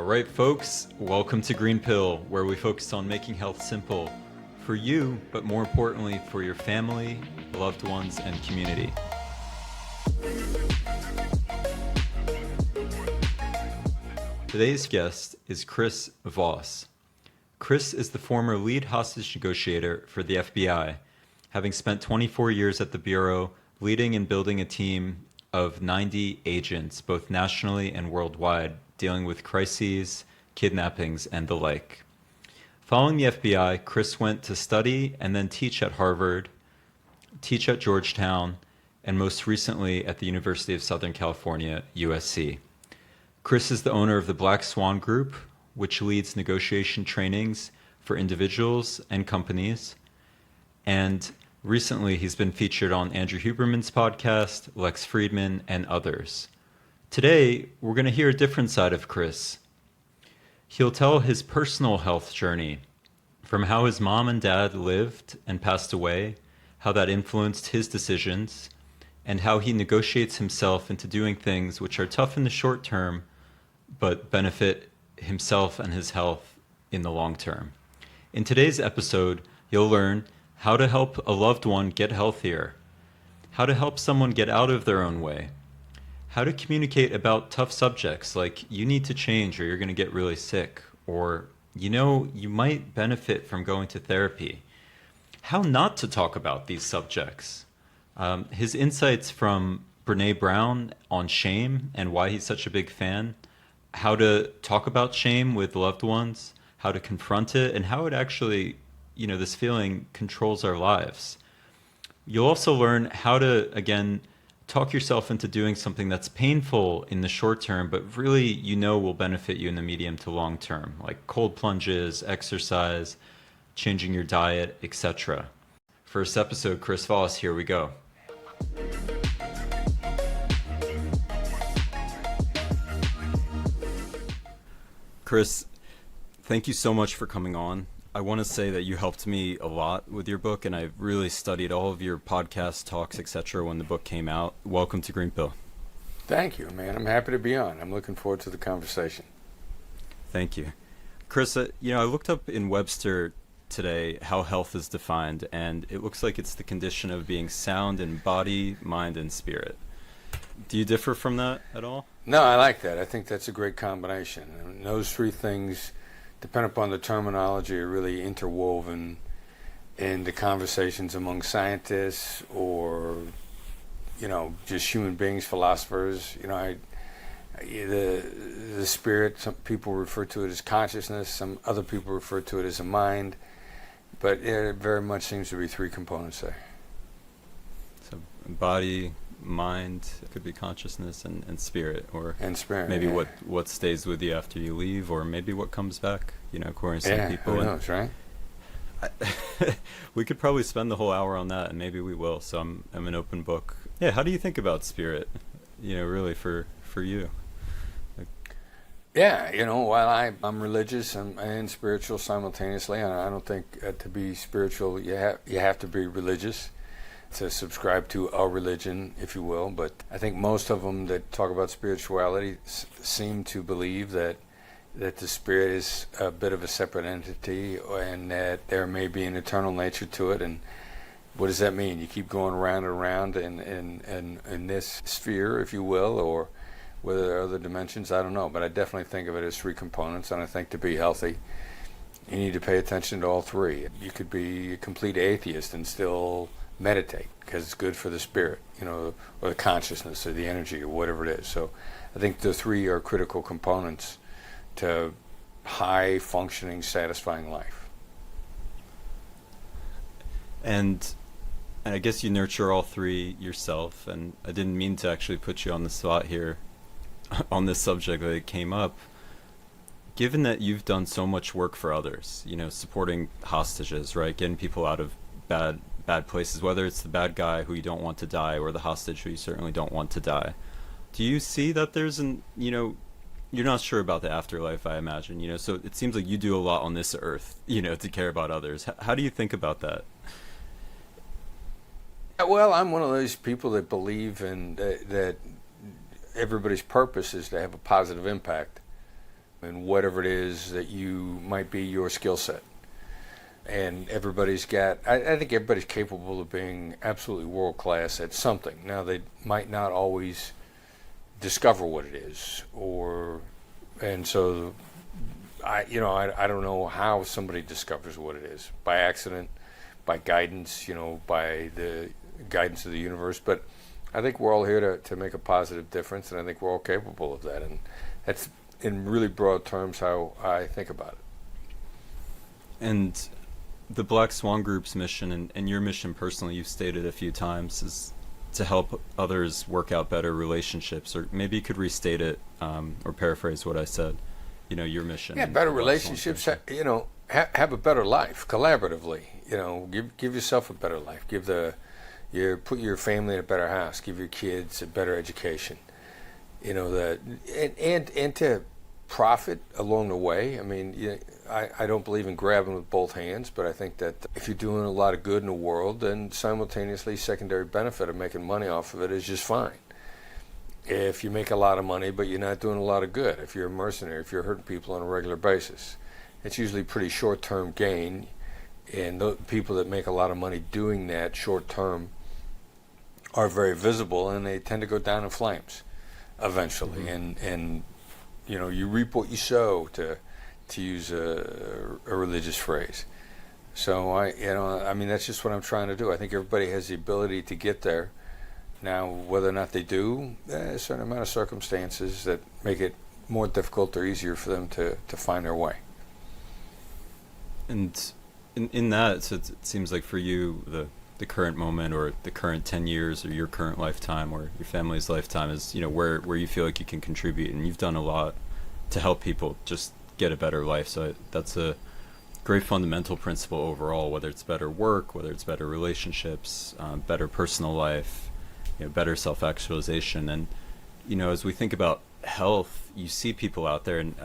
right, folks, welcome to Green Pill, where we focus on making health simple for you, but more importantly, for your family, loved ones, and community. Today's guest is Chris Voss. Chris is the former lead hostage negotiator for the FBI, having spent 24 years at the Bureau, leading and building a team of 90 agents, both nationally and worldwide, dealing with crises, kidnappings, and the like. Following the FBI, Chris went to study and then teach at Harvard, teach at Georgetown, and most recently at the University of Southern California, USC. Chris is the owner of the Black Swan Group, which leads negotiation trainings for individuals and companies. And recently, he's been featured on Andrew Huberman's podcast, Lex Friedman, and others. Today, we're going to hear a different side of Chris. He'll tell his personal health journey, from how his mom and dad lived and passed away, how that influenced his decisions, and how he negotiates himself into doing things which are tough in the short term, but benefit himself and his health in the long term. In today's episode, you'll learn how to help a loved one get healthier, how to help someone get out of their own way, how to communicate about tough subjects like you need to change or you're going to get really sick, or you might benefit from going to therapy, how not to talk about these subjects, his insights from Brene Brown on shame and why he's such a big fan, how to talk about shame with loved ones, how to confront it, and how it actually, this feeling controls our lives. You'll also learn how to, again, talk yourself into doing something that's painful in the short term, but really will benefit you in the medium to long term, like cold plunges, exercise, changing your diet, etc. First episode, Chris Voss, here we go. Chris, thank you so much for coming on. I want to say that you helped me a lot with your book, and I've really studied all of your podcast talks, etc. when the book came out. Welcome to Green Pill. Thank you, man. I'm happy to be on. I'm looking forward to the conversation. Thank you. Chris, I looked up in Webster today how health is defined, and it looks like it's the condition of being sound in body, mind, and spirit. Do you differ from that at all? No, I like that. I think that's a great combination. And those three things, depending upon the terminology, are really interwoven in the conversations among scientists or, just human beings, philosophers. The spirit, some people refer to it as consciousness, some other people refer to it as a mind, but it very much seems to be three components there. So body, mind, it could be consciousness, and spirit, or spirit, maybe yeah. what stays with you after you leave, or maybe what comes back, according to some people. Who knows, right? We could probably spend the whole hour on that, and maybe we will, so I'm an open book. Yeah, how do you think about spirit, really for you? Yeah, while I'm religious and spiritual simultaneously, and I don't think to be spiritual you have to be religious to subscribe to a religion, if you will. But I think most of them that talk about spirituality seem to believe that the spirit is a bit of a separate entity, and that there may be an eternal nature to it. And what does that mean? You keep going around and around in this sphere, if you will, or whether there are other dimensions, I don't know. But I definitely think of it as three components, and I think to be healthy, you need to pay attention to all three. You could be a complete atheist and still meditate because it's good for the spirit, or the consciousness or the energy or whatever it is. So I think the three are critical components to high functioning, satisfying life. And I guess you nurture all three yourself, and I didn't mean to actually put you on the spot here on this subject that it came up. Given that you've done so much work for others, supporting hostages, right, getting people out of bad places, whether it's the bad guy who you don't want to die or the hostage who you certainly don't want to die, do you see that there's you're not sure about the afterlife, I imagine, so it seems like you do a lot on this earth, to care about others. How do you think about that? Well, I'm one of those people that believe in that everybody's purpose is to have a positive impact in whatever it is that you might be your skill set. And everybody's got, I think everybody's capable of being absolutely world class at something. Now, they might not always discover what it is, and so I don't know how somebody discovers what it is, by accident, by guidance, by the guidance of the universe. But I think we're all here to make a positive difference, and I think we're all capable of that. And that's, in really broad terms, how I think about it. And the Black Swan Group's mission, and your mission personally, you've stated a few times, is to help others work out better relationships. Or maybe you could restate it, or paraphrase what I said. Your mission. Yeah, better relationships. Have a better life collaboratively. Give yourself a better life. Put your family in a better house. Give your kids a better education. And to profit along the way. I mean, I don't believe in grabbing with both hands, but I think that if you're doing a lot of good in the world, then simultaneously secondary benefit of making money off of it is just fine. If you make a lot of money but you're not doing a lot of good, if you're a mercenary, if you're hurting people on a regular basis, it's usually pretty short-term gain. And the people that make a lot of money doing that short-term are very visible, and they tend to go down in flames eventually. Mm-hmm. And you reap what you sow, to use a religious phrase. So that's just what I'm trying to do. I think everybody has the ability to get there. Now, whether or not they do, a certain amount of circumstances that make it more difficult or easier for them to find their way. And in that, so it seems like for you, the current moment, or the current 10 years, or your current lifetime, or your family's lifetime is, where you feel like you can contribute, and you've done a lot to help people just get a better life. So that's a great fundamental principle overall, whether it's better work, whether it's better relationships, better personal life, better self-actualization. And as we think about health, you see people out there, and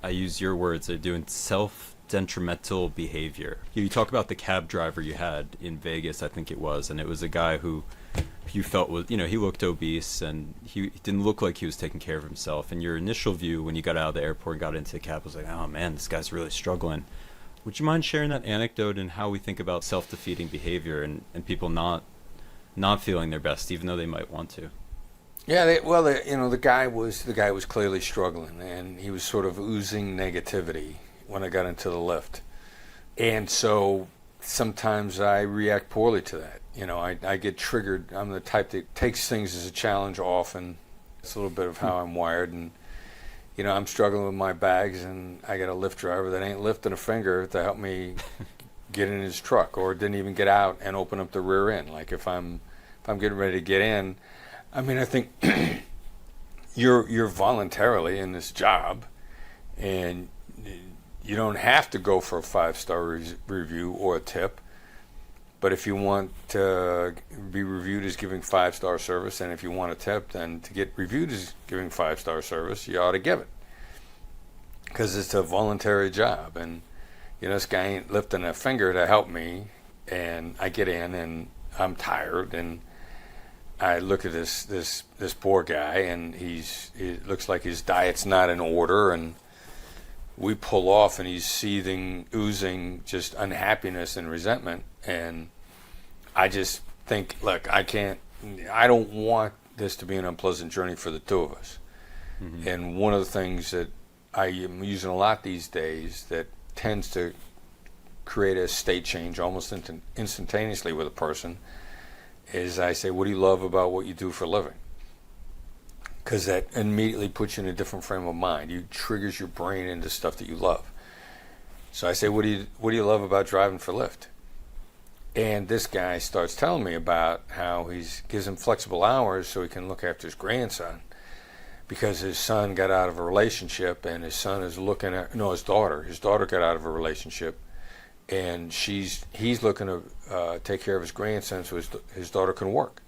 I use your words, they're doing self-detrimental behavior. You talk about the cab driver you had in Vegas, I think it was, and it was a guy who you felt was, he looked obese, and he didn't look like he was taking care of himself. And your initial view when you got out of the airport and got into the cab was like, oh man, this guy's really struggling. Would you mind sharing that anecdote and how we think about self-defeating behavior and people not feeling their best, even though they might want to? Yeah, the guy was clearly struggling, and he was sort of oozing negativity when I got into the Lyft. And so sometimes I react poorly to that. I get triggered. I'm the type that takes things as a challenge often. It's a little bit of how I'm wired. And, I'm struggling with my bags, and I got a Lyft driver that ain't lifting a finger to help me get in his truck, or didn't even get out and open up the rear end. Like if I'm getting ready to get in, I mean, I think you're voluntarily in this job, and you don't have to go for a 5-star review or a tip. But if you want to be reviewed as giving 5-star service, and if you want a tip, then to get reviewed as giving 5-star service, you ought to give it, because it's a voluntary job. And this guy ain't lifting a finger to help me, and I get in and I'm tired, and I look at this poor guy, and it looks like his diet's not in order, and we pull off, and he's seething, oozing just unhappiness and resentment. And I just think, look, I don't want this to be an unpleasant journey for the two of us. Mm-hmm. And one of the things that I am using a lot these days that tends to create a state change almost instantaneously with a person is I say, what do you love about what you do for a living? Because that immediately puts you in a different frame of mind. You triggers your brain into stuff that you love. So I say, what do you love about driving for Lyft? And this guy starts telling me about how gives him flexible hours so he can look after his grandson, because his son got out of a relationship, and his son is looking at his daughter. His daughter got out of a relationship, and he's looking to take care of his grandson so his daughter can work.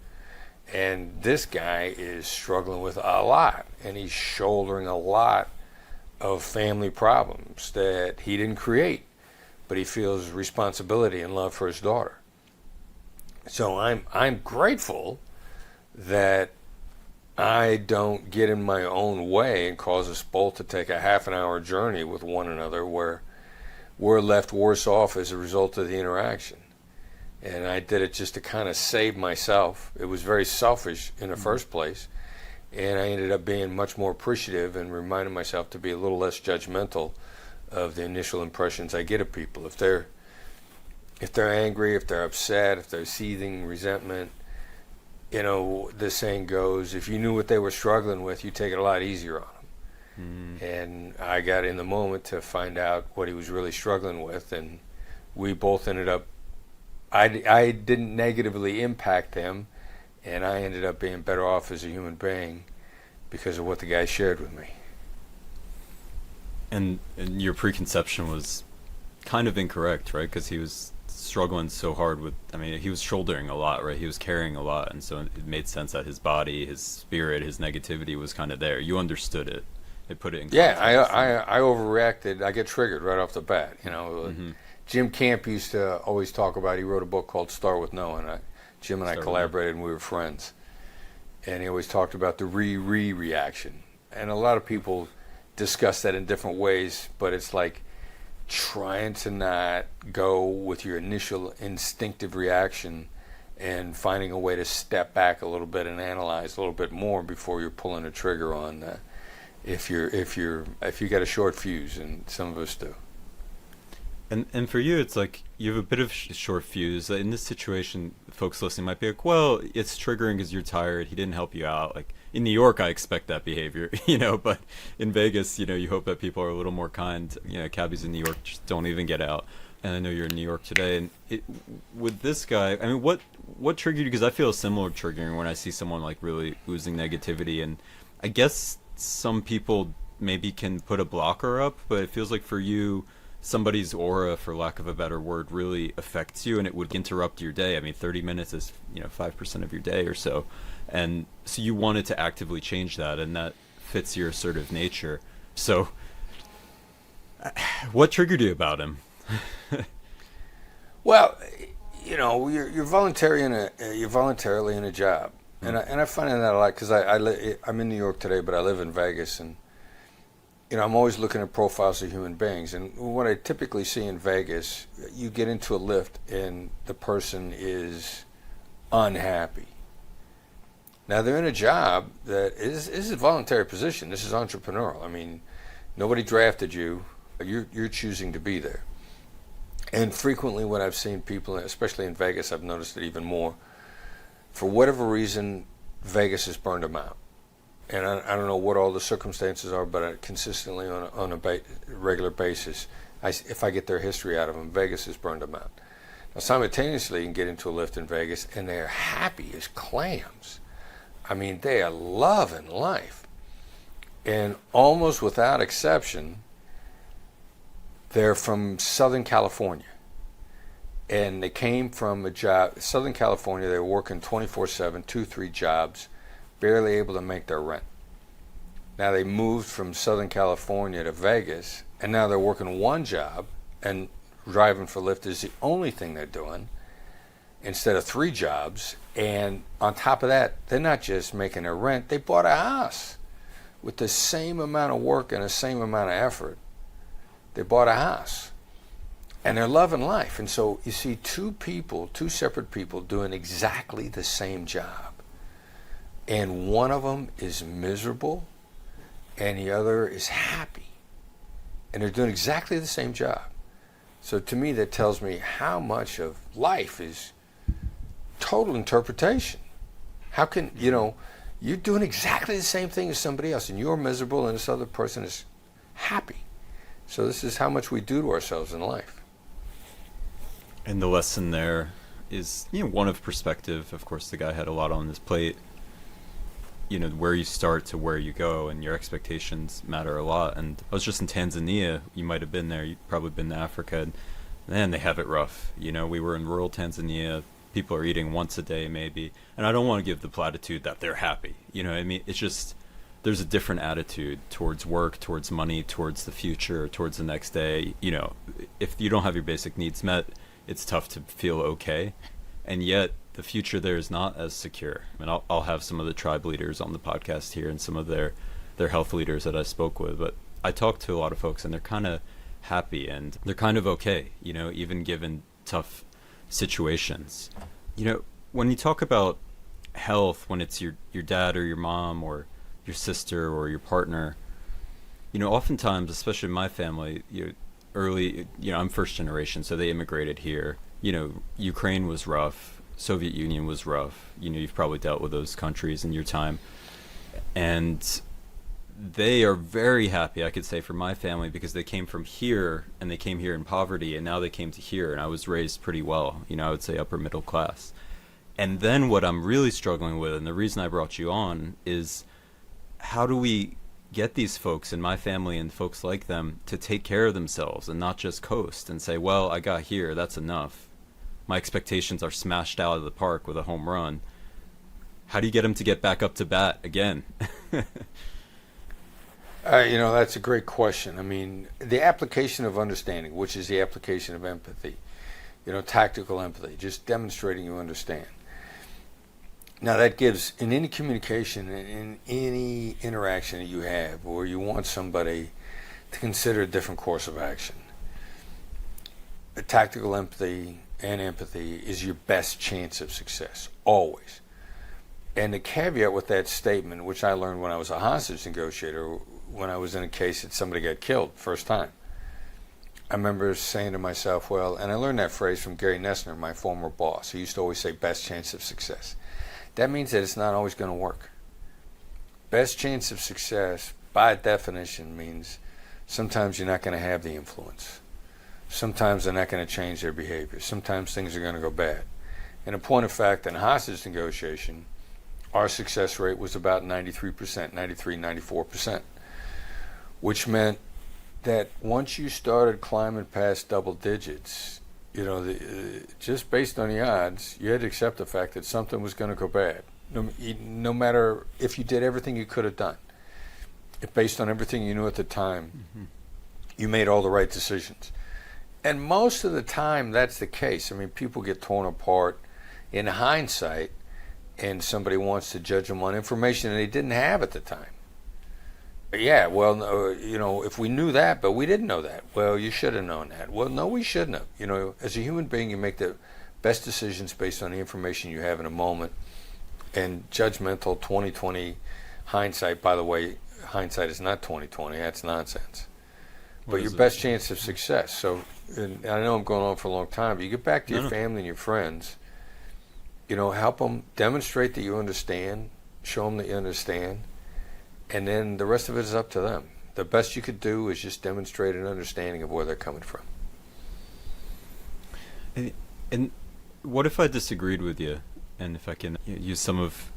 And this guy is struggling with a lot, and he's shouldering a lot of family problems that he didn't create, but he feels responsibility and love for his daughter. So I'm grateful that I don't get in my own way and cause us both to take a half an hour journey with one another where we're left worse off as a result of the interaction. And I did it just to kind of save myself. It was very selfish in the first place. And I ended up being much more appreciative and reminding myself to be a little less judgmental of the initial impressions I get of people. If they're angry, if they're upset, if they're seething resentment, you know, the saying goes, if you knew what they were struggling with, you'd take it a lot easier on them. And I got in the moment to find out what he was really struggling with, and we both ended up, I didn't negatively impact him, and I ended up being better off as a human being because of what the guy shared with me. And your preconception was kind of incorrect, right? Because he was struggling so hard with, I mean, he was shouldering a lot, right? He was carrying a lot, and so it made sense that his body, his spirit, his negativity was kind of there. You understood it. It put it in context. Yeah, I overreacted. I get triggered right off the bat, you know. Jim Camp used to always talk about, he wrote a book called Start With No, and Jim and I collaborated and we were friends. And he always talked about the reaction. And a lot of people discuss that in different ways, but it's like trying to not go with your initial instinctive reaction and finding a way to step back a little bit and analyze a little bit more before you're pulling a trigger on if you got a short fuse, and some of us do. And for you, it's like you have a bit of short fuse. In this situation, folks listening might be like, well, it's triggering because you're tired. He didn't help you out. Like in New York, I expect that behavior, you know, but in Vegas, you know, you hope that people are a little more kind. You know, cabbies in New York just don't even get out. And I know you're in New York today. And with this guy, I mean, what triggered you? Because I feel similar triggering when I see someone like really oozing negativity. And I guess some people maybe can put a blocker up, but it feels like for you, somebody's aura, for lack of a better word, really affects you, and it would interrupt your day. I mean, 30 minutes is, you know, 5% of your day or so. And so you wanted to actively change that, and that fits your assertive nature. So what triggered you about him? Well, you know, you're voluntarily in a job. And I find that a lot because I'm in New York today, but I live in Vegas, and you know, I'm always looking at profiles of human beings. And what I typically see in Vegas, you get into a Lyft and the person is unhappy. Now they're in a job that is a voluntary position. This is entrepreneurial. I mean, nobody drafted you. You're choosing to be there. And frequently when I've seen people, especially in Vegas, I've noticed it even more. For whatever reason, Vegas has burned them out. And I don't know what all the circumstances are, but consistently on a regular basis, if I get their history out of them, Vegas has burned them out. Now, simultaneously, you can get into a Lyft in Vegas, and they're happy as clams. I mean, they are loving life. And almost without exception, they're from Southern California. And they came from a job, Southern California, they were working 24/7, 2-3 jobs, barely able to make their rent. Now they moved from Southern California to Vegas, and now they're working one job, and driving for Lyft is the only thing they're doing, instead of 3 jobs. And on top of that, they're not just making their rent, they bought a house with the same amount of work and the same amount of effort. They bought a house, and they're loving life. And so you see two separate people doing exactly the same job. And one of them is miserable, and the other is happy. And they're doing exactly the same job. So to me, that tells me how much of life is total interpretation. How can, you know, you're doing exactly the same thing as somebody else, and you're miserable, and this other person is happy. So this is how much we do to ourselves in life. And the lesson there is, you know, one of perspective. Of course, the guy had a lot on his plate. You know, where you start to where you go, and your expectations matter a lot. And I was just in Tanzania. You might have been there. You've probably been to Africa. And man, they have it rough. You know, we were in rural Tanzania. People are eating once a day, maybe. And I don't want to give the platitude that they're happy. You know what I mean? It's just, there's a different attitude towards work, towards money, towards the future, towards the next day. You know, if you don't have your basic needs met, it's tough to feel okay. And yet, the future there is not as secure. I mean, I'll have some of the tribe leaders on the podcast here and some of their health leaders that I spoke with, but I talked to a lot of folks and they're kind of happy and they're kind of okay, you know, even given tough situations. You know, when you talk about health, when it's your dad or your mom or your sister or your partner, you know, oftentimes, especially in my family, I'm first generation, so they immigrated here. You know, Ukraine was rough, Soviet Union was rough. You know, you've probably dealt with those countries in your time. And they are very happy, I could say, for my family, because they came from here and they came here in poverty and now they came to here, and I was raised pretty well, you know, I would say upper middle class. And then what I'm really struggling with, and the reason I brought you on, is how do we get these folks in my family and folks like them to take care of themselves and not just coast and say, well, I got here, that's enough. My expectations are smashed out of the park with a home run. How do you get them to get back up to bat again? That's a great question. I mean, the application of understanding, which is the application of empathy, tactical empathy, just demonstrating you understand. Now that gives, in any communication, in any interaction that you have, or you want somebody to consider a different course of action, a tactical empathy and empathy is your best chance of success, always. And the caveat with that statement, which I learned when I was a hostage negotiator, when I was in a case that somebody got killed first time, I remember saying to myself, well, and I learned that phrase from Gary Nessner, my former boss. He used to always say best chance of success. That means that it's not always going to work. Best chance of success, by definition, means sometimes you're not going to have the influence. Sometimes they're not going to change their behavior. Sometimes things are going to go bad. And a point of fact, in hostage negotiation, our success rate was about 93%, 93, 94%, which meant that once you started climbing past double digits, just based on the odds, you had to accept the fact that something was going to go bad. No matter if you did everything you could have done, if based on everything you knew at the time, you made all the right decisions. And most of the time, that's the case. I mean, people get torn apart in hindsight, and somebody wants to judge them on information that they didn't have at the time. Yeah, well, if we knew that, but we didn't know that. Well, you should have known that. Well, no, we shouldn't have. As a human being, you make the best decisions based on the information you have in a moment. And judgmental 20/20 hindsight, by the way, hindsight is not 20/20. That's nonsense. But your best chance of success. So, and I know I'm going on for a long time, but you get back to your family and your friends, help them demonstrate that you understand, show them that you understand. And then the rest of it is up to them. The best you could do is just demonstrate an understanding of where they're coming from. And what if I disagreed with you? And if I can use some of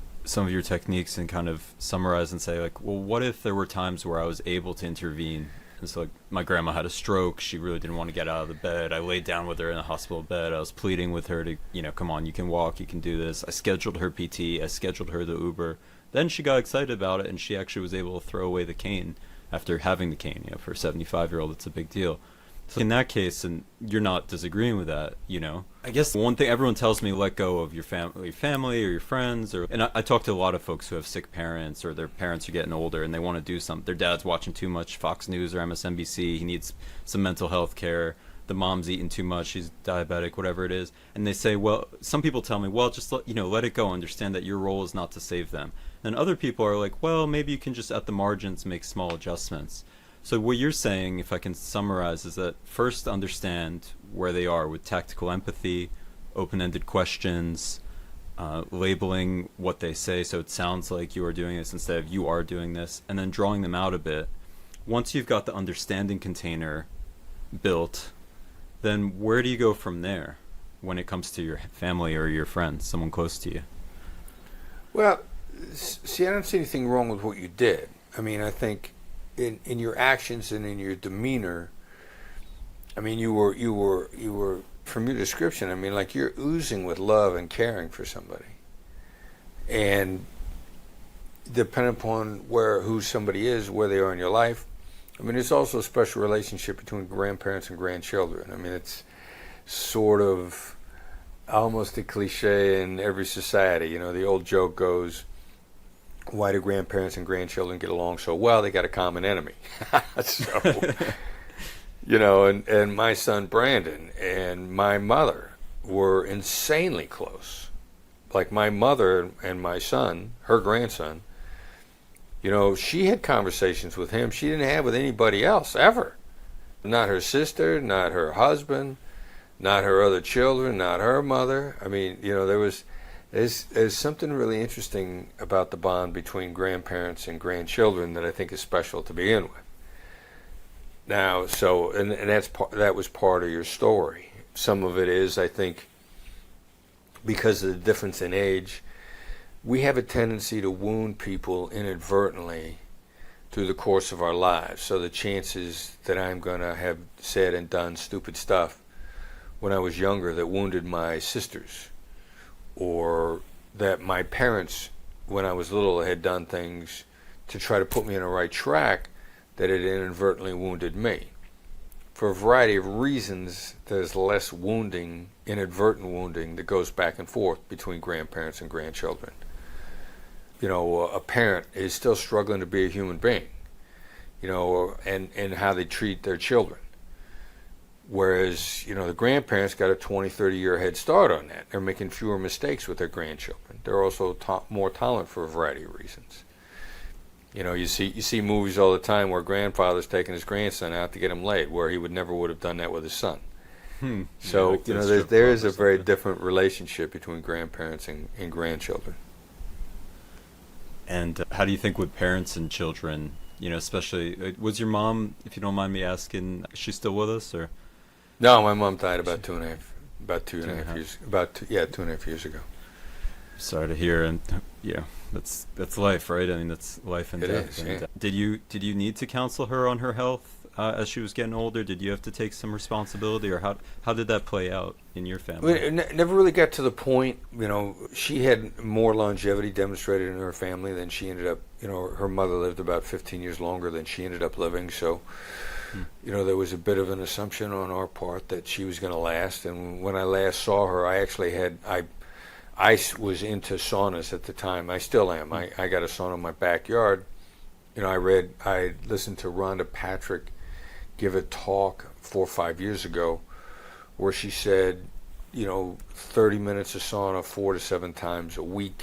your techniques and kind of summarize and say, like, well, what if there were times where I was able to intervene? And so, like, my grandma had a stroke. She really didn't want to get out of the bed. I laid down with her in the hospital bed. I was pleading with her to, come on, you can walk, you can do this. I scheduled her PT. I scheduled her the Uber. Then she got excited about it, and she actually was able to throw away the cane after having the cane. For a 75-year-old, it's a big deal. So in that case, and you're not disagreeing with that, I guess one thing everyone tells me, let go of your family or your friends. And I talk to a lot of folks who have sick parents, or their parents are getting older and they want to do something. Their dad's watching too much Fox News or MSNBC. He needs some mental health care. The mom's eating too much. She's diabetic, whatever it is. And they say, well, some people tell me, well, just let it go. Understand that your role is not to save them. And other people are like, well, maybe you can just at the margins make small adjustments. So what you're saying, if I can summarize, is that first understand where they are with tactical empathy, open-ended questions, labeling what they say so it sounds like you are doing this instead of you are doing this, and then drawing them out a bit. Once you've got the understanding container built, then where do you go from there when it comes to your family or your friends, someone close to you? Well, see, I don't see anything wrong with what you did. I mean, I think in your actions and in your demeanor, I mean, you were from your description, I mean, like, you're oozing with love and caring for somebody. And depending upon who somebody is, where they are in your life, I mean, there's also a special relationship between grandparents and grandchildren. I mean, it's sort of almost a cliche in every society. You know, the old joke goes, why do grandparents and grandchildren get along so well? They got a common enemy. So, you know, and my son Brandon and my mother were insanely close. Like my mother and my son, her grandson, you know, she had conversations with him she didn't have with anybody else ever. Not her sister, not her husband, not her other children, not her mother. I mean, you know, there's something really interesting about the bond between grandparents and grandchildren that I think is special to begin with. Now, so, and that was part of your story. Some of it is, I think, because of the difference in age, we have a tendency to wound people inadvertently through the course of our lives. So the chances that I'm going to have said and done stupid stuff when I was younger that wounded my sisters, or that my parents, when I was little, had done things to try to put me on the right track that had inadvertently wounded me. For a variety of reasons, there's less wounding, inadvertent wounding, that goes back and forth between grandparents and grandchildren. You know, a parent is still struggling to be a human being, you know, and how they treat their children. Whereas, you know, the grandparents got a 20, 30-year head start on that. They're making fewer mistakes with their grandchildren. They're also more tolerant for a variety of reasons. You know, you see movies all the time where grandfather's taking his grandson out to get him laid, where he would have done that with his son. So, like you know, there is a very different relationship between grandparents and grandchildren. And how do you think with parents and children, you know, especially, was your mom, if you don't mind me asking, is she still with us, or? No, my mom died about two and a half years ago. Sorry to hear, and yeah, that's life, right? I mean, that's life and It death. is, And, yeah. Did you need to counsel her on her health as she was getting older? Did you have to take some responsibility, or how did that play out in your family? We never really got to the point. You know, she had more longevity demonstrated in her family than she ended up. You know, her mother lived about 15 years longer than she ended up living. So, you know, there was a bit of an assumption on our part that she was going to last. And when I last saw her, I actually I was into saunas at the time. I still am. I got a sauna in my backyard. You know, I listened to Rhonda Patrick give a talk 4 or 5 years ago where she said, you know, 30 minutes of sauna 4 to 7 times a week.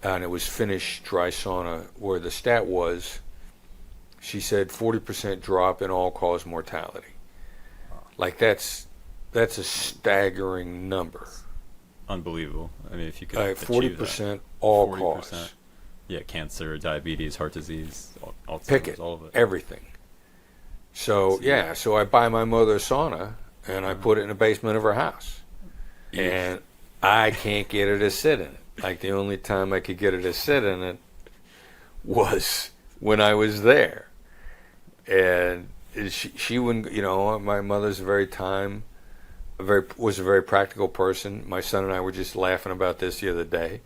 And it was Finnish dry sauna, where the stat was, she said 40% drop in all-cause mortality. Like that's a staggering number. Unbelievable. I mean, if you could 40% all cause. Yeah, cancer, diabetes, heart disease, Alzheimer's, Pick it, all of it. everything. So so I buy my mother a sauna and I put it in the basement of her house, and I can't get her to sit in it. Like, the only time I could get her to sit in it was when I was there, and she wouldn't. You know, my mother's was a very practical person. My son and I were just laughing about this the other day.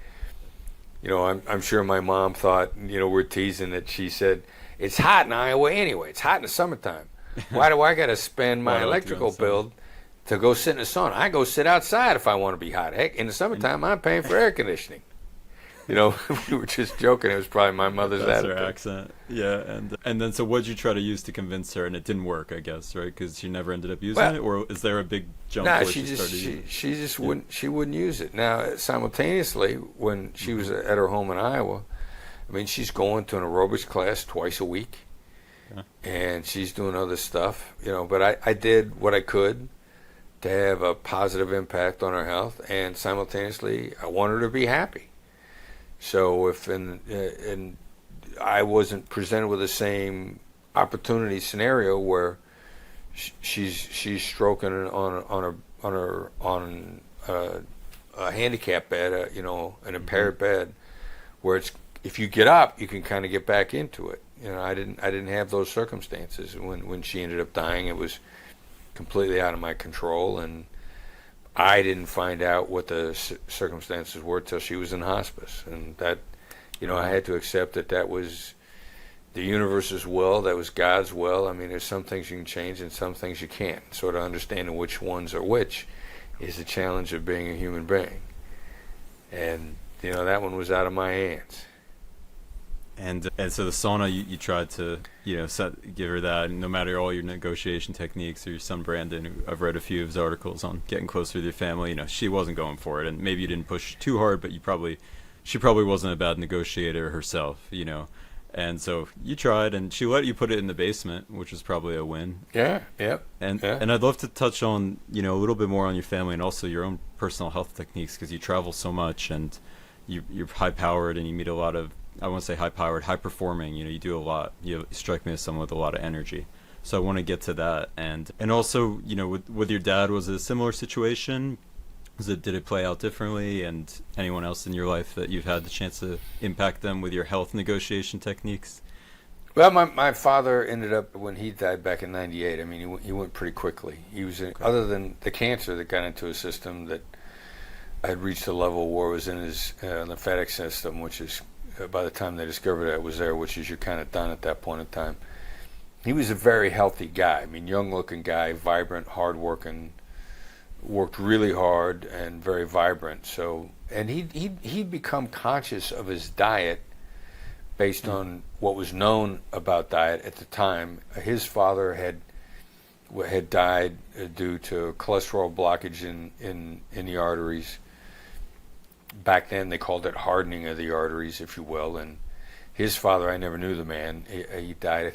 You know, I'm sure my mom thought, you know, we're teasing that she said, it's hot in Iowa anyway. It's hot in the summertime. Why do I got to spend my electrical bill to go sit in the sauna? I go sit outside if I want to be hot. Heck, in the summertime, I'm paying for air conditioning. You know, we were just joking. It was probably my mother's That's attitude. her accent. Yeah, and then so what'd you try to use to convince her? And it didn't work, I guess, right? Because she never ended up using it, or is there a big jump? No, where she just wouldn't use it. Now, simultaneously, when she was at her home in Iowa, I mean, she's going to an aerobics class twice a week, and she's doing other stuff, you know. But I did what I could to have a positive impact on her health, and simultaneously, I want her to be happy. So if I wasn't presented with the same opportunity scenario where she's stroking on a handicap bed, you know, an impaired bed, where it's, if you get up, you can kind of get back into it. You know, I didn't have those circumstances when she ended up dying. It was completely out of my control, and I didn't find out what the circumstances were till she was in hospice, and that, you know, I had to accept that was the universe's will, that was God's will. I mean, there's some things you can change and some things you can't. Sort of understanding which ones are which. is the challenge of being a human being. And, that one was out of my hands. And so the sauna, you tried to, give her that, and no matter all your negotiation techniques, or your son Brandon, who I've read a few of his articles on getting closer with your family, she wasn't going for it. And maybe you didn't push too hard, but she probably wasn't a bad negotiator herself, And so you tried, and she let you put it in the basement, which was probably a win. Yeah, yep. And I'd love to touch on, a little bit more on your family and also your own personal health techniques, because you travel so much and you're high-powered and you meet a lot of, I won't say high-powered, high-performing. You do a lot. You strike me as someone with a lot of energy. So I want to get to that. And also, with your dad, was it a similar situation? Did it play out differently? And anyone else in your life that you've had the chance to impact them with your health negotiation techniques? Well, my father ended up, when he died back in '98, he went pretty quickly. He was, other than the cancer that got into his system, that had reached a level where it was in his lymphatic system, which is, by the time they discovered it was there, which is you're kind of done at that point in time. He was a very healthy guy. Young-looking guy, vibrant, hard-working, worked really hard and very vibrant. So, and he'd become conscious of his diet based on what was known about diet at the time. His father had died due to cholesterol blockage in the arteries. Back then they called it hardening of the arteries, if you will. And his father, I never knew the man. He died,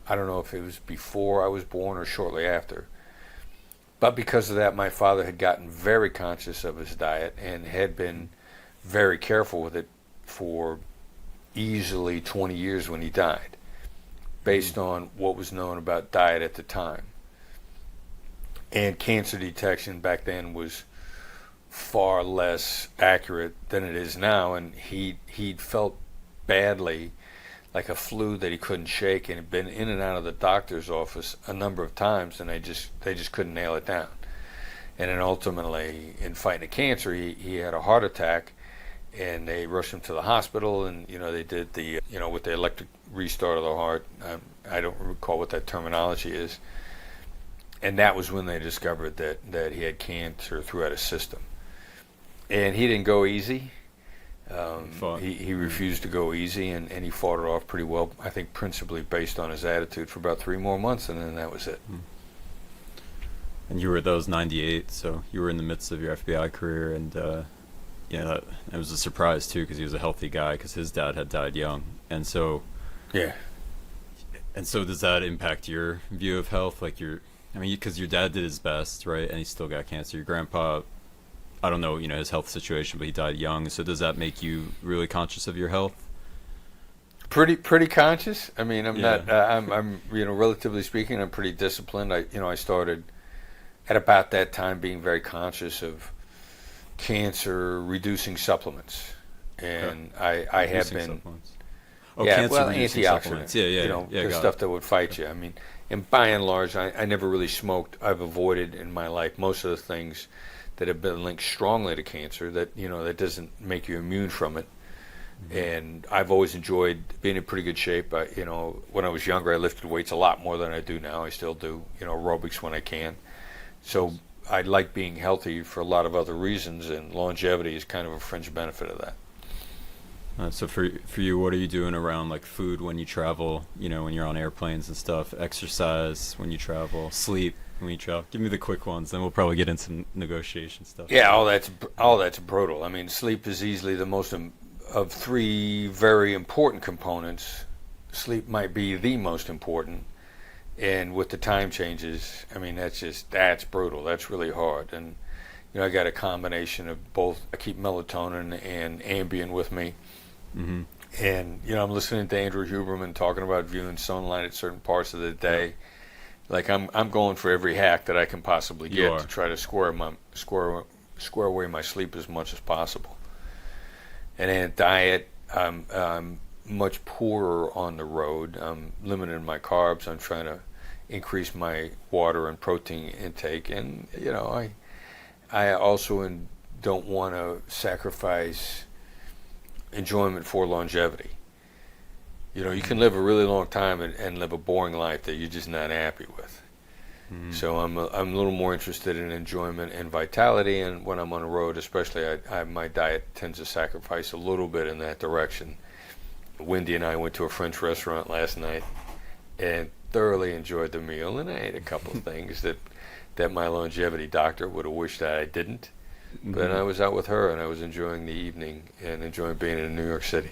I don't know if it was before I was born or shortly after. But because of that, my father had gotten very conscious of his diet and had been very careful with it for easily 20 years when he died, based on what was known about diet at the time. And cancer detection back then was far less accurate than it is now, and he'd felt badly, like a flu that he couldn't shake, and had been in and out of the doctor's office a number of times, and they just couldn't nail it down. And then ultimately, in fighting the cancer, he had a heart attack, and they rushed him to the hospital, and they did the with the electric restart of the heart. I don't recall what that terminology is. And that was when they discovered that he had cancer throughout his system. And he didn't go easy. He refused to go easy, and he fought it off pretty well, I think principally based on his attitude, for about 3 more months, and then that was it. And you were, that was '98, so you were in the midst of your FBI career, and it was a surprise too, because he was a healthy guy, because his dad had died young. And so does that impact your view of health? Because your dad did his best, right, and he still got cancer. Your grandpa, I don't know, his health situation, but he died young. So does that make you really conscious of your health? Pretty conscious. I'm relatively speaking, I'm pretty disciplined. I started at about that time being very conscious of cancer reducing supplements, and I have been. Supplements. Antioxidants. Yeah. The stuff that would fight you. And by and large, I never really smoked. I've avoided in my life most of the things that have been linked strongly to cancer, that that doesn't make you immune from it. Mm-hmm. And I've always enjoyed being in pretty good shape. When I was younger, I lifted weights a lot more than I do now. I still do aerobics when I can. So I like being healthy for a lot of other reasons, and longevity is kind of a fringe benefit of that. So for you, what are you doing around food when you travel, when you're on airplanes and stuff, exercise when you travel, sleep when you travel? Give me the quick ones, then we'll probably get into negotiation stuff. Yeah, all that's brutal. Sleep is easily the most of 3 very important components. Sleep might be the most important, and with the time changes, that's brutal. That's really hard. And I got a combination of both. I keep melatonin and Ambien with me. Mm-hmm. And I'm listening to Andrew Huberman talking about viewing sunlight at certain parts of the day. Yeah. I'm going for every hack that I can possibly get to try to square away my sleep as much as possible. And then diet, I'm much poorer on the road. I'm limiting my carbs. I'm trying to increase my water and protein intake. And I also don't want to sacrifice enjoyment for longevity. You can live a really long time and live a boring life that you're just not happy with. So I'm a little more interested in enjoyment and vitality, and when I'm on the road, especially, my diet tends to sacrifice a little bit in that direction. Wendy and I went to a French restaurant last night and thoroughly enjoyed the meal, and I ate a couple of things that my longevity doctor would have wished that I didn't. But I was out with her, and I was enjoying the evening and enjoying being in New York City.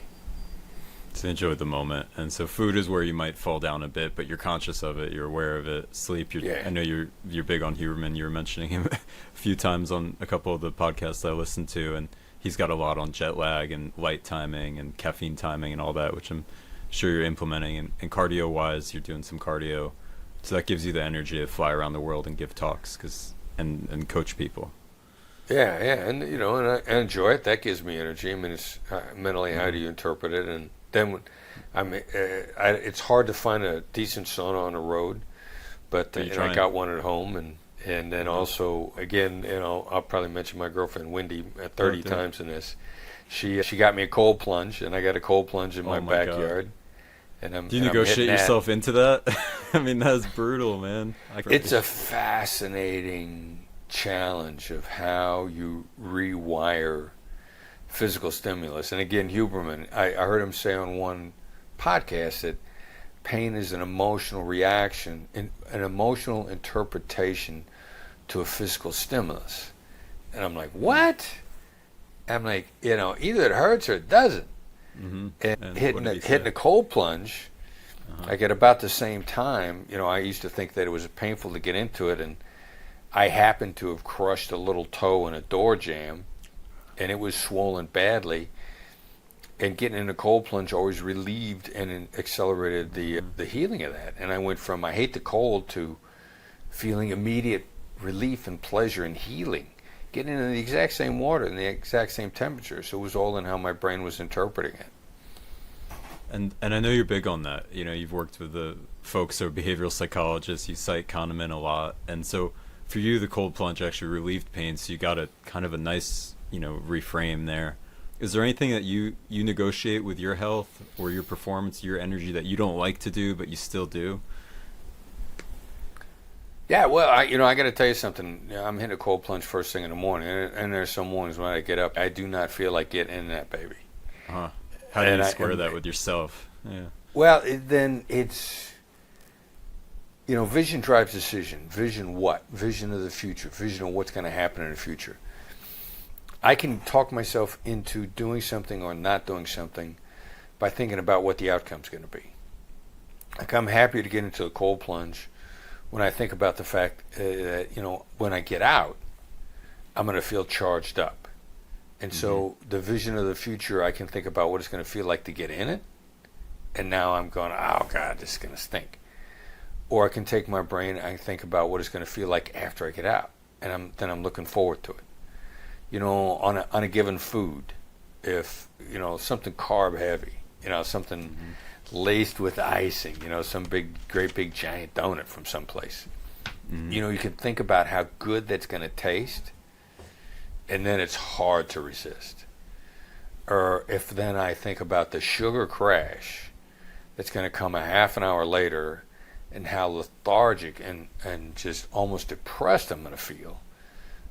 To enjoy the moment. And so food is where you might fall down a bit, but you're conscious of it, you're aware of it. Sleep, I know you're big on Huberman. You were mentioning him a few times on a couple of the podcasts I listened to, and he's got a lot on jet lag and light timing and caffeine timing and all that, which I'm sure you're implementing. And cardio wise, you're doing some cardio, so that gives you the energy to fly around the world and give talks and coach people. Yeah, and and I enjoy it. That gives me energy. I mean, it's mentally, how do you interpret it? And then it's hard to find a decent sauna on the road, but I got one at home, and then also, again, I'll probably mention my girlfriend Wendy 30 times in this. She got me a cold plunge, and I got a cold plunge in my backyard. And do you negotiate yourself into that? I mean, that's brutal, man. It's a fascinating challenge of how you rewire physical stimulus. And again, Huberman, I heard him say on one podcast that pain is an emotional reaction, an emotional interpretation to a physical stimulus. And I'm like, what? I'm like, either it hurts or it doesn't. And hitting a cold plunge, like at about the same time, I used to think that it was painful to get into it, and I happened to have crushed a little toe in a door jamb, and it was swollen badly. And getting in a cold plunge always relieved and accelerated the healing of that. And I went from I hate the cold to feeling immediate relief and pleasure and healing, getting in the exact same water and the exact same temperature. So it was all in how my brain was interpreting it. And I know you're big on that. You've worked with the folks who are behavioral psychologists. You cite Kahneman a lot, and so for you, the cold plunge actually relieved pain. So you got a kind of a nice, reframe there. Is there anything that you negotiate with your health or your performance, your energy that you don't like to do, but you still do? Yeah, well, I got to tell you something. I'm hitting a cold plunge first thing in the morning, and there's some mornings when I get up, I do not feel like getting in that baby. How do you square that with yourself? Yeah. Well, then it's, vision drives decision. Vision what? Vision of the future. Vision of what's going to happen in the future. I can talk myself into doing something or not doing something by thinking about what the outcome's going to be. Like, I'm happy to get into a cold plunge when I think about the fact that, when I get out, I'm going to feel charged up. And so the vision of the future, I can think about what it's going to feel like to get in it. And now I'm going, oh, God, this is going to stink. Or I can take my brain and think about what it's going to feel like after I get out. And then I'm looking forward to it. On a given food, if, something carb heavy, something laced with icing, some great big giant donut from someplace. You can think about how good that's going to taste, and then it's hard to resist. Or if then I think about the sugar crash that's going to come a half an hour later, and how lethargic and just almost depressed I'm going to feel.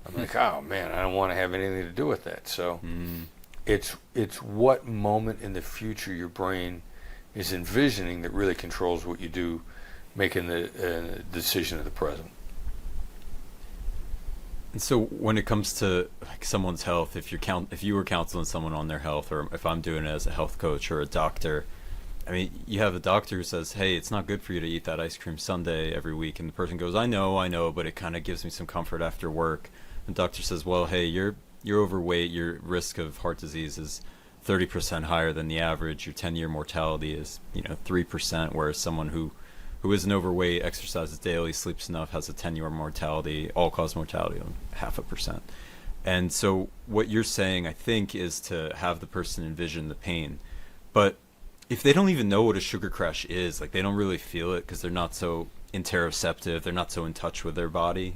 I'm like, oh man, I don't want to have anything to do with that. So it's what moment in the future your brain is envisioning that really controls what you do, making the decision of the present. And so when it comes to someone's health, if you were counseling someone on their health, or if I'm doing it as a health coach or a doctor, I mean, you have a doctor who says, hey, it's not good for you to eat that ice cream sundae every week. And the person goes, I know, but it kind of gives me some comfort after work. And the doctor says, well, hey, you're overweight. Your risk of heart disease is 30% higher than the average. Your 10-year mortality is, 3%, whereas someone who isn't overweight, exercises daily, sleeps enough, has a 10-year mortality, all-cause mortality of 0.5%. And so what you're saying, I think, is to have the person envision the pain. But if they don't even know what a sugar crash is, they don't really feel it because they're not so interoceptive, they're not so in touch with their body,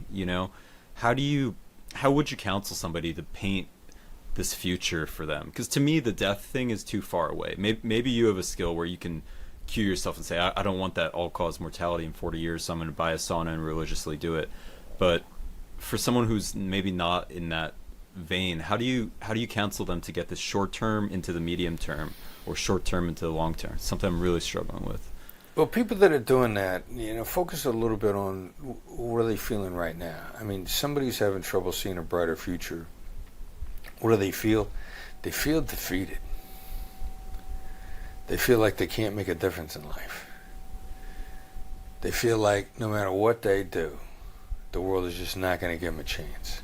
how would you counsel somebody to paint this future for them? Because to me, the death thing is too far away. Maybe you have a skill where you can cue yourself and say, I don't want that all-cause mortality in 40 years, so I'm going to buy a sauna and religiously do it. But for someone who's maybe not in that vein, how do you counsel them to get this short term into the medium term, or short term into the long term? It's something I'm really struggling with. Well, people that are doing that, focus a little bit on what are they feeling right now. I mean, somebody's having trouble seeing a brighter future. What do they feel? They feel defeated. They feel like they can't make a difference in life. They feel like no matter what they do, the world is just not going to give them a chance.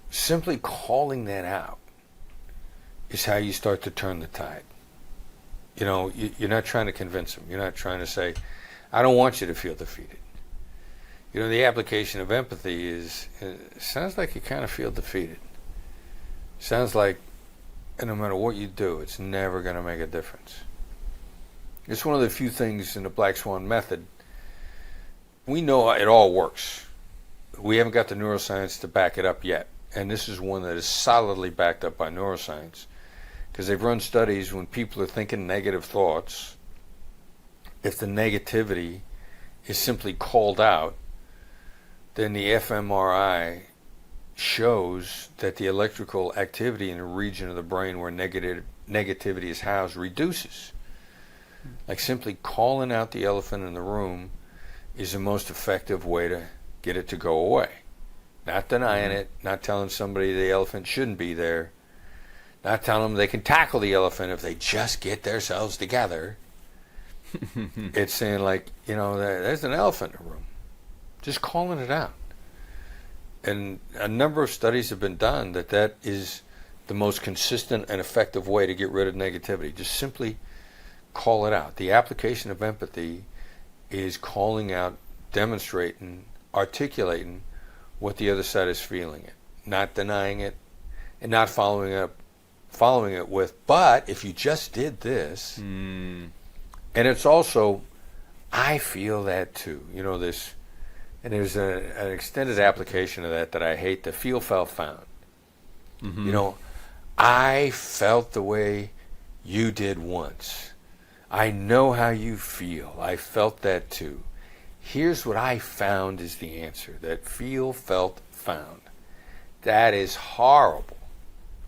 Simply calling that out is how you start to turn the tide. You're not trying to convince them. You're not trying to say, I don't want you to feel defeated. The application of empathy sounds like you kind of feel defeated. Sounds like no matter what you do, it's never going to make a difference. It's one of the few things in the Black Swan method. We know it all works. We haven't got the neuroscience to back it up yet. And this is one that is solidly backed up by neuroscience. Because they've run studies when people are thinking negative thoughts, if the negativity is simply called out, then the fMRI shows that the electrical activity in the region of the brain where negativity is housed reduces. Like simply calling out the elephant in the room is the most effective way to get it to go away. Not denying it, not telling somebody the elephant shouldn't be there, not telling them they can tackle the elephant if they just get themselves together. It's saying like, there's an elephant in the room. Just calling it out. And a number of studies have been done that is the most consistent and effective way to get rid of negativity. Just simply call it out. The application of empathy is calling out, demonstrating, articulating what the other side is feeling it, not denying it, and not following it with, but if you just did this, and it's also, I feel that too. This, and there's an extended application of that I hate, the feel, felt, found. I felt the way you did once. I know how you feel. I felt that too. Here's what I found is the answer. That feel, felt, found. That is horrible.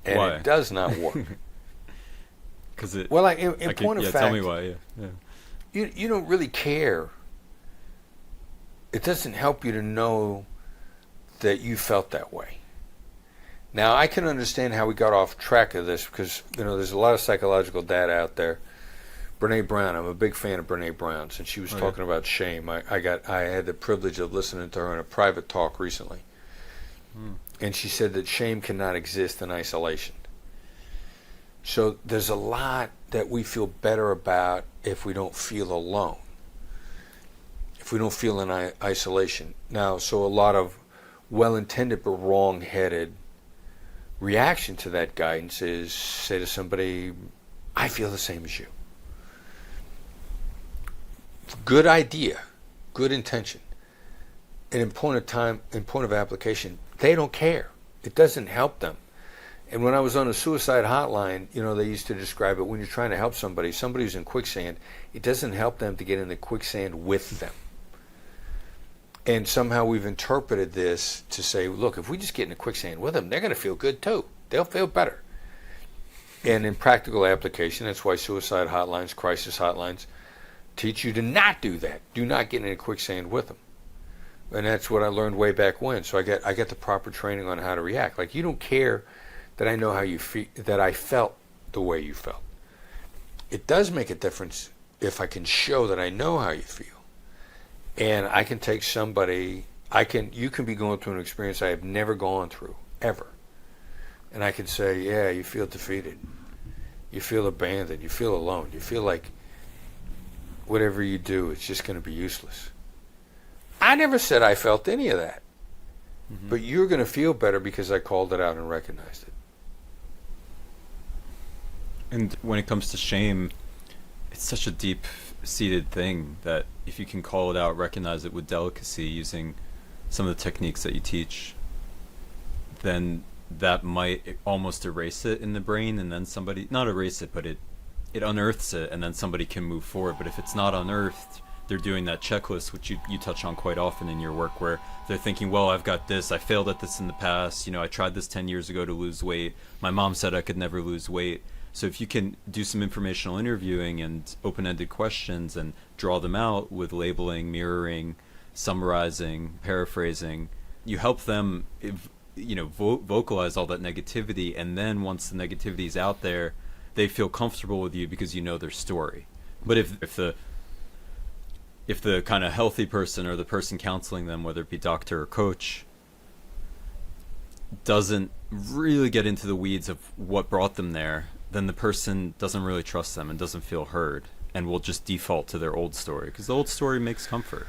And why? It does not work. Because it. Well, in point of fact, tell me why. Yeah. You don't really care. It doesn't help you to know that you felt that way. Now, I can understand how we got off track of this because there's a lot of psychological data out there. Brene Brown, I'm a big fan of Brene Brown. Since she was talking about shame, I had the privilege of listening to her in a private talk recently. And she said that shame cannot exist in isolation. So there's a lot that we feel better about if we don't feel alone, if we don't feel in isolation. Now, so a lot of well-intended but wrong-headed reaction to that guidance is say to somebody, I feel the same as you. Good idea, good intention. And in point of application, they don't care. It doesn't help them. And when I was on a suicide hotline, they used to describe it when you're trying to help somebody who's in quicksand, it doesn't help them to get in the quicksand with them. And somehow we've interpreted this to say, look, if we just get in the quicksand with them, they're going to feel good too. They'll feel better. And in practical application, that's why suicide hotlines, crisis hotlines, teach you to not do that. Do not get in a quicksand with them. And that's what I learned way back when. So I get the proper training on how to react. Like, you don't care that I know how you feel, that I felt the way you felt. It does make a difference if I can show that I know how you feel. And I can take somebody, you can be going through an experience I have never gone through, ever. And I can say, yeah, you feel defeated. You feel abandoned. You feel alone. You feel like whatever you do, it's just going to be useless. I never said I felt any of that. But you're going to feel better because I called it out and recognized it. And when it comes to shame, it's such a deep-seated thing that if you can call it out, recognize it with delicacy using some of the techniques that you teach, then that might almost erase it in the brain, and then somebody, not erase it, but it it unearths it, and then somebody can move forward. But if it's not unearthed, they're doing that checklist, which you touch on quite often in your work, where they're thinking, well, I've got this, I failed at this in the past, I tried this 10 years ago to lose weight, my mom said I could never lose weight. So if you can do some informational interviewing and open-ended questions and draw them out with labeling, mirroring, summarizing, paraphrasing, you help them vocalize all that negativity, and then once the negativity is out there, they feel comfortable with you because you know their story. But if the kind of healthy person or the person counseling them, whether it be doctor or coach, doesn't really get into the weeds of what brought them there, then the person doesn't really trust them and doesn't feel heard, and will just default to their old story, because the old story makes comfort.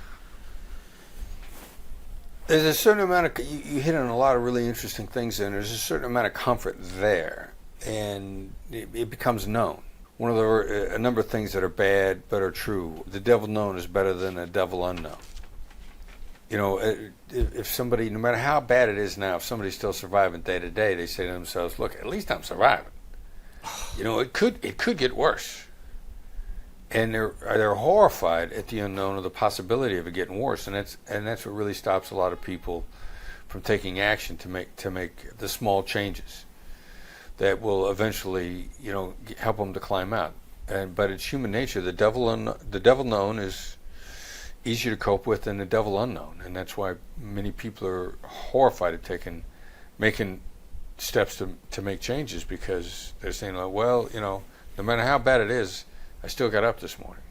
There's a certain amount of, you hit on a lot of really interesting things, and there's a certain amount of comfort there, and it becomes known. One of a number of things that are bad but are true. The devil known is better than the devil unknown. If somebody, no matter how bad it is now, if somebody's still surviving day to day, they say to themselves, look, at least I'm surviving. It could get worse. And they're horrified at the unknown or the possibility of it getting worse. And that's what really stops a lot of people from taking action to make the small changes that will eventually, help them to climb out. But it's human nature. The devil known is easier to cope with than the devil unknown, and that's why many people are horrified at making steps to make changes, because they're saying, well, no matter how bad it is, I still got up this morning.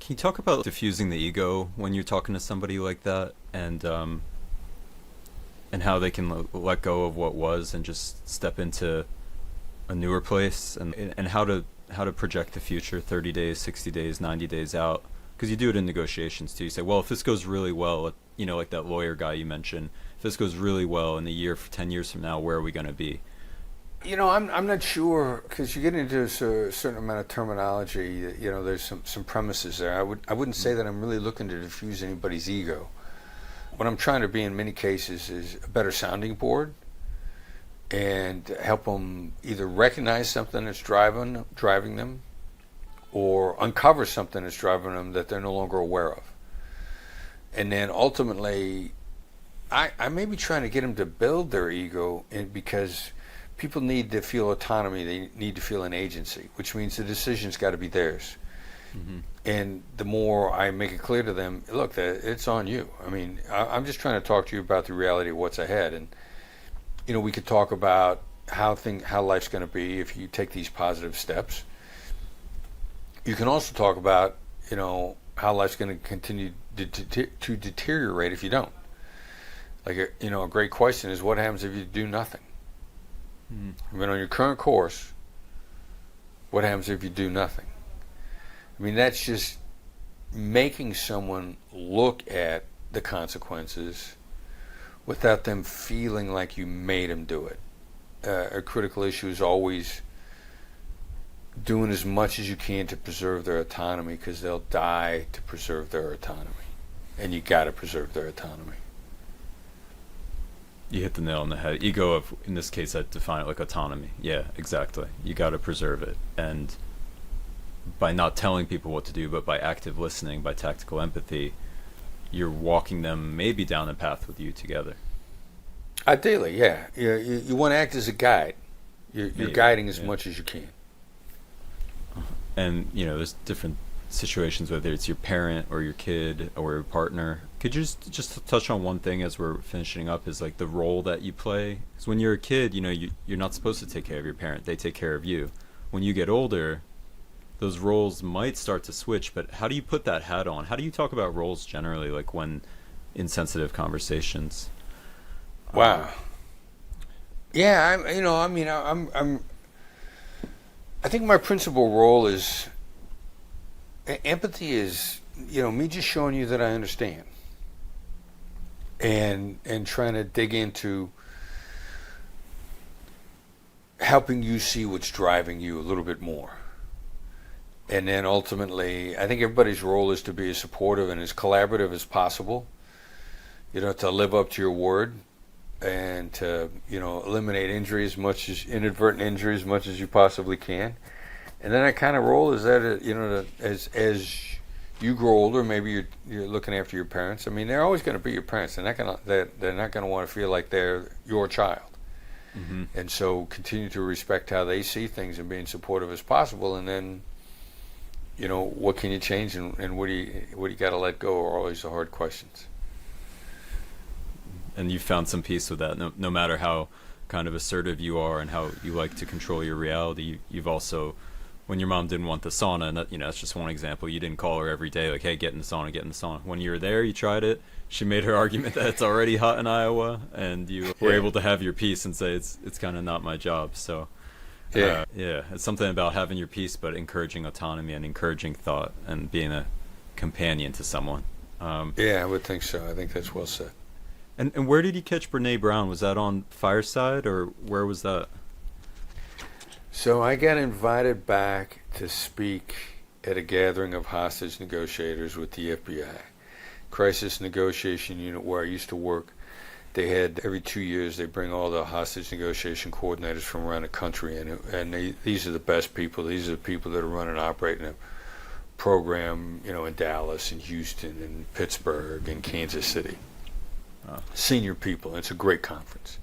Can you talk about diffusing the ego when you're talking to somebody like that, and how they can let go of what was and just step into a newer place, and how to project the future 30 days, 60 days, 90 days out? Because you do it in negotiations too. You say, well, if this goes really well, like that lawyer guy you mentioned, if this goes really well in a year, 10 years from now, where are we going to be? I'm not sure, because you get into a certain amount of terminology. There's some premises there. I wouldn't say that I'm really looking to diffuse anybody's ego. What I'm trying to be in many cases is a better sounding board, and help them either recognize something that's driving them, or uncover something that's driving them that they're no longer aware of. And then ultimately, I may be trying to get them to build their ego, because people need to feel autonomy. They need to feel an agency, which means the decision's got to be theirs. Mm-hmm. And the more I make it clear to them, look, it's on you. I mean, I'm just trying to talk to you about the reality of what's ahead. And, we could talk about how life's going to be if you take these positive steps. You can also talk about, how life's going to continue to deteriorate if you don't. Like, a great question is, what happens if you do nothing? Mm-hmm. I mean, on your current course, what happens if you do nothing? I mean, that's just making someone look at the consequences without them feeling like you made them do it. A critical issue is always doing as much as you can to preserve their autonomy, because they'll die to preserve their autonomy. And you got to preserve their autonomy. You hit the nail on the head. Ego, in this case, I define it like autonomy. Yeah, exactly. You got to preserve it. And by not telling people what to do, but by active listening, by tactical empathy, you're walking them maybe down a path with you together. Ideally, yeah. You want to act as a guide. You're guiding as much as you can. And, there's different situations, whether it's your parent or your kid or your partner. Could you just touch on one thing as we're finishing up, is like the role that you play? Because when you're a kid, you're not supposed to take care of your parent. They take care of you. When you get older, those roles might start to switch, but how do you put that hat on? How do you talk about roles generally, like when in sensitive conversations? Wow. Yeah, I think my principal role is empathy is, me just showing you that I understand, and trying to dig into helping you see what's driving you a little bit more. And then ultimately, I think everybody's role is to be as supportive and as collaborative as possible, to live up to your word, and to, eliminate injury inadvertent injury as much as you possibly can. And then I kind of roll is that as you grow older, maybe you're looking after your parents. I mean, they're always going to be your parents. They're not going to want to feel like they're your child. Mm-hmm. And so continue to respect how they see things and being supportive as possible. And then, what can you change and what do you got to let go are always the hard questions. And you found some peace with that, no matter how kind of assertive you are and how you like to control your reality. You've also, when your mom didn't want the sauna, and that's just one example, you didn't call her every day like, hey, get in the sauna. When you were there, you tried it. She made her argument that it's already hot in Iowa, and you were able to have your peace and say it's kind of not my job. So it's something about having your peace, but encouraging autonomy and encouraging thought and being a companion to someone. I would think so. I think that's well said. And where did you catch Brene Brown? Was that on Fireside, or where was that? So I got invited back to speak at a gathering of hostage negotiators with the FBI. Crisis Negotiation Unit where I used to work. They had, every 2 years, they bring all the hostage negotiation coordinators from around the country in, and these are the best people. These are the people that are running and operating a program, in Dallas and Houston and Pittsburgh and Kansas City. Senior people. It's a great conference.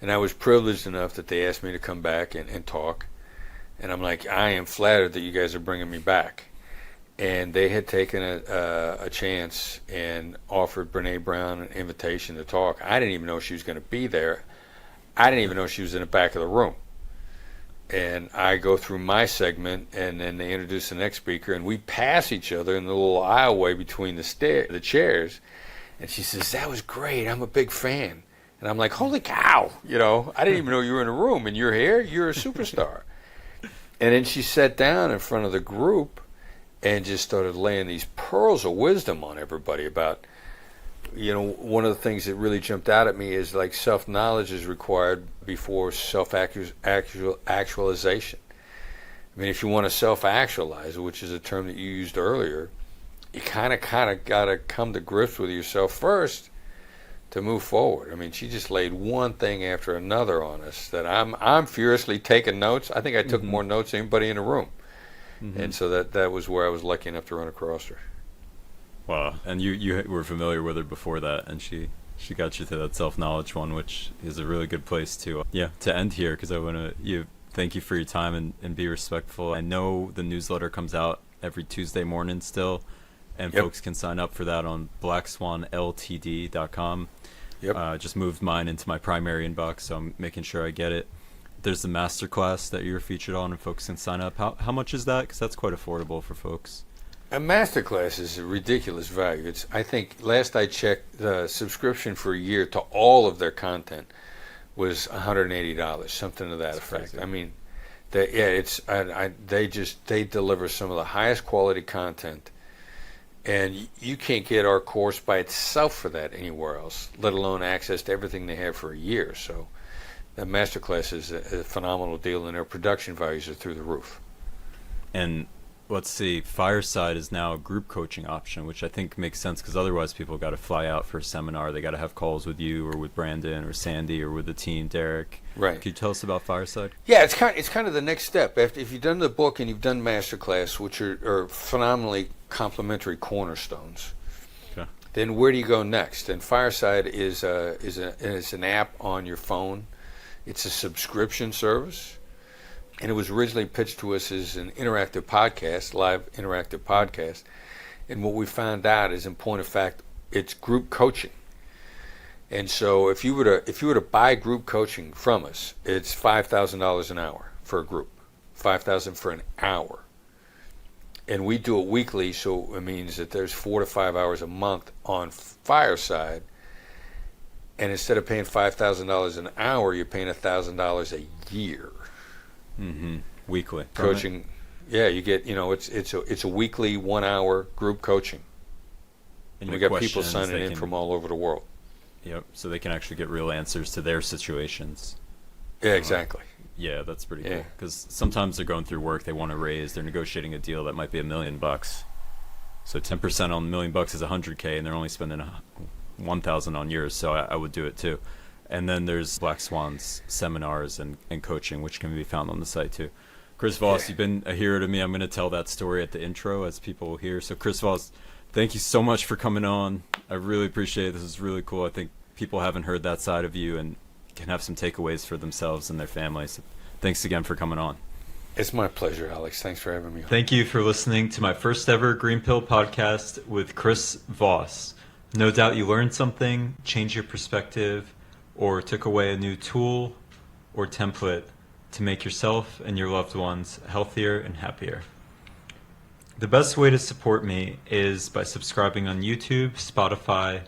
And I was privileged enough that they asked me to come back and talk. And I'm like, I am flattered that you guys are bringing me back. And they had taken a chance and offered Brene Brown an invitation to talk. I didn't even know she was going to be there. I didn't even know she was in the back of the room. And I go through my segment, and then they introduce the next speaker, and we pass each other in the little aisleway between the chairs. And she says, that was great. I'm a big fan. And I'm like, holy cow. I didn't even know you were in a room, and you're here. You're a superstar. And then she sat down in front of the group and just started laying these pearls of wisdom on everybody about, one of the things that really jumped out at me is like self-knowledge is required before self-actualization. I mean, if you want to self-actualize, which is a term that you used earlier, you kind of got to come to grips with yourself first to move forward. I mean, she just laid one thing after another on us that I'm furiously taking notes. I think I took more notes than anybody in the room. Mm-hmm. And so that was where I was lucky enough to run across her. Wow. And you were familiar with her before that, and she got you to that self-knowledge one, which is a really good place to end here, because I want to thank you for your time and be respectful. I know the newsletter comes out every Tuesday morning still, and folks can sign up for that on blackswanltd.com. Yep. Just moved mine into my primary inbox, so I'm making sure I get it. There's the Masterclass that you're featured on, and folks can sign up. How much is that? Because that's quite affordable for folks. A Masterclass is a ridiculous value. I think last I checked, the subscription for a year to all of their content was $180, something to that effect. Crazy. I mean, they deliver some of the highest quality content. And you can't get our course by itself for that anywhere else, let alone access to everything they have for a year. So the Masterclass is a phenomenal deal, and their production values are through the roof. And let's see, Fireside is now a group coaching option, which I think makes sense, because otherwise people got to fly out for a seminar. They got to have calls with you or with Brandon or Sandy or with the team, Derek. Right. Can you tell us about Fireside? Yeah, it's kind of the next step. If you've done the book and you've done Masterclass, which are phenomenally complementary cornerstones, okay, then where do you go next? And Fireside is an app on your phone. It's a subscription service. And it was originally pitched to us as an interactive podcast, live interactive podcast. And what we found out is, in point of fact, it's group coaching. And so if you were to buy group coaching from us, it's $5,000 an hour for a group, $5,000 for an hour. And we do it weekly, so it means that there's 4 to 5 hours a month on Fireside. And instead of paying $5,000 an hour, you're paying $1,000 a year. Mm-hmm. Weekly coaching. Yeah, you get, it's a weekly 1 hour group coaching. And we got people signing in from all over the world. Yep. So they can actually get real answers to their situations. Yeah, exactly. Yeah, that's pretty cool. Because sometimes they're going through work, they want to raise, they're negotiating a deal that might be $1 million. So 10% on $1 million is $100K, and they're only spending $1,000 on yours. So I would do it too. And then there's Black Swan's seminars and coaching, which can be found on the site too. Chris Voss, Yeah. you've been a hero to me. I'm going to tell that story at the intro as people will hear. So Chris Voss, thank you so much for coming on. I really appreciate it. This is really cool. I think people haven't heard that side of you and can have some takeaways for themselves and their families. Thanks again for coming on. It's my pleasure, Alex. Thanks for having me on. Thank you for listening to my first ever Green Pill podcast with Chris Voss. No doubt you learned something, changed your perspective, or took away a new tool or template to make yourself and your loved ones healthier and happier. The best way to support me is by subscribing on YouTube, Spotify,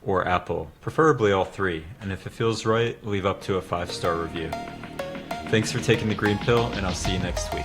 or Apple, preferably all three. And if it feels right, leave up to a 5-star review. Thanks for taking the Green Pill, and I'll see you next week.